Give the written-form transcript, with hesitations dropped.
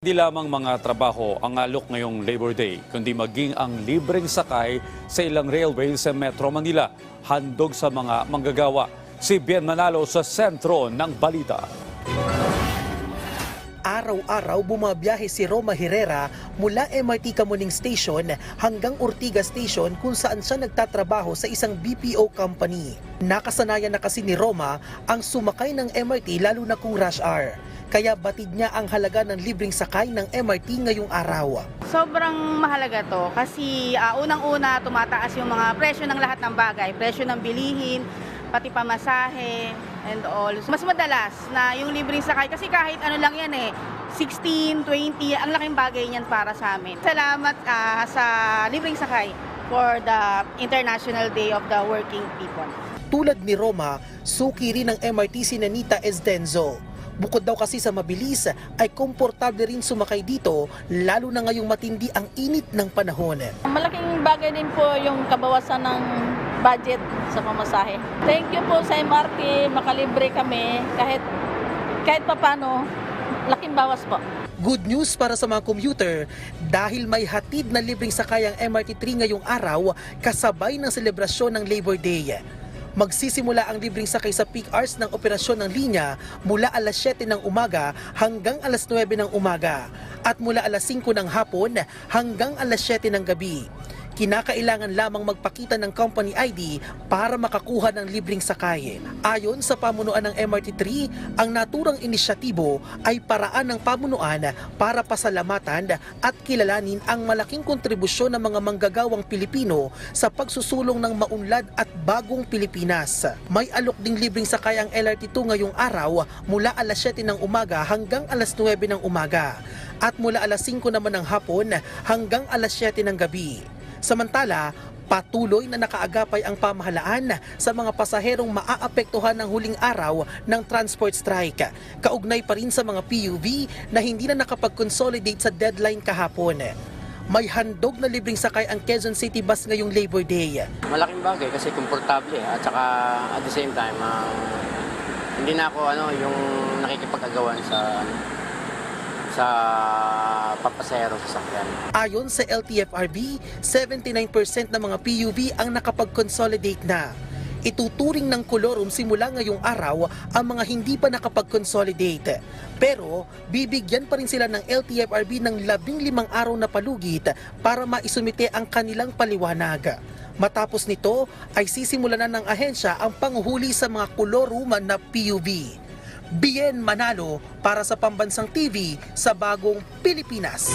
Hindi lamang mga trabaho ang alok ngayong Labor Day, kundi maging ang libreng sakay sa ilang railway sa Metro Manila, handog sa mga manggagawa. Si Bien Manalo sa sentro ng balita. Araw-araw bumabiyahe si Roma Herrera mula MRT Kamuning Station hanggang Ortigas Station kung saan siya nagtatrabaho sa isang BPO company. Nakasanayan na kasi ni Roma ang sumakay ng MRT lalo na kung rush hour. Kaya batid niya ang halaga ng libreng sakay ng MRT ngayong araw. Sobrang mahalaga to kasi unang-una tumataas yung mga presyo ng lahat ng bagay, presyo ng bilihin, pati pamasahe and all. Mas madalas na yung libreng sakay kasi kahit ano lang yan 16, 20, ang laking bagay niyan para sa amin. Salamat sa libreng sakay for the International Day of the Working People. Tulad ni Roma, suki rin ng MRT si Nanita Esdenzo. Bukod daw kasi sa mabilis, ay komportable rin sumakay dito, lalo na ngayong matindi ang init ng panahon. Malaking bagay din po yung kabawasan ng budget sa pamasahe. Thank you po sa MRT, makalibre kami kahit papano, laking bawas po. Good news para sa mga commuter dahil may hatid na libreng sakay ang MRT3 ngayong araw kasabay ng selebrasyon ng Labor Day. Magsisimula ang libreng sakay sa peak hours ng operasyon ng linya mula alas 7 ng umaga hanggang alas 9 ng umaga at mula alas 5 ng hapon hanggang alas 7 ng gabi. Kinakailangan lamang magpakita ng company ID para makakuha ng libreng sakay. Ayon sa pamunuan ng MRT3, ang naturang inisyatibo ay paraan ng pamunuan para pasalamatan at kilalanin ang malaking kontribusyon ng mga manggagawang Pilipino sa pagsusulong ng maunlad at bagong Pilipinas. May alok ding libreng sakay ang LRT2 ngayong araw mula alas 7 ng umaga hanggang alas 9 ng umaga at mula alas 5 naman ng hapon hanggang alas 7 ng gabi. Samantala, patuloy na nakaagapay ang pamahalaan sa mga pasaherong maaapektuhan ng huling araw ng transport strike. Kaugnay pa rin sa mga PUV na hindi na nakapag-consolidate sa deadline kahapon. May handog na libreng sakay ang Quezon City Bus ngayong Labor Day. Malaking bagay kasi komportable at saka at the same time hindi na ako yung nakikipag-agawan sa papasahero sa sakyan. Ayon sa LTFRB, 79% ng mga PUV ang nakapag-consolidate na. Ituturing ng kolorum simula ngayong araw ang mga hindi pa nakapag-consolidate. Pero bibigyan pa rin sila ng LTFRB ng 15 araw na palugit para maisumite ang kanilang paliwanag. Matapos nito ay sisimulan na ng ahensya ang panghuhuli sa mga kolorum na PUV. Bien Manalo para sa Pambansang TV sa Bagong Pilipinas.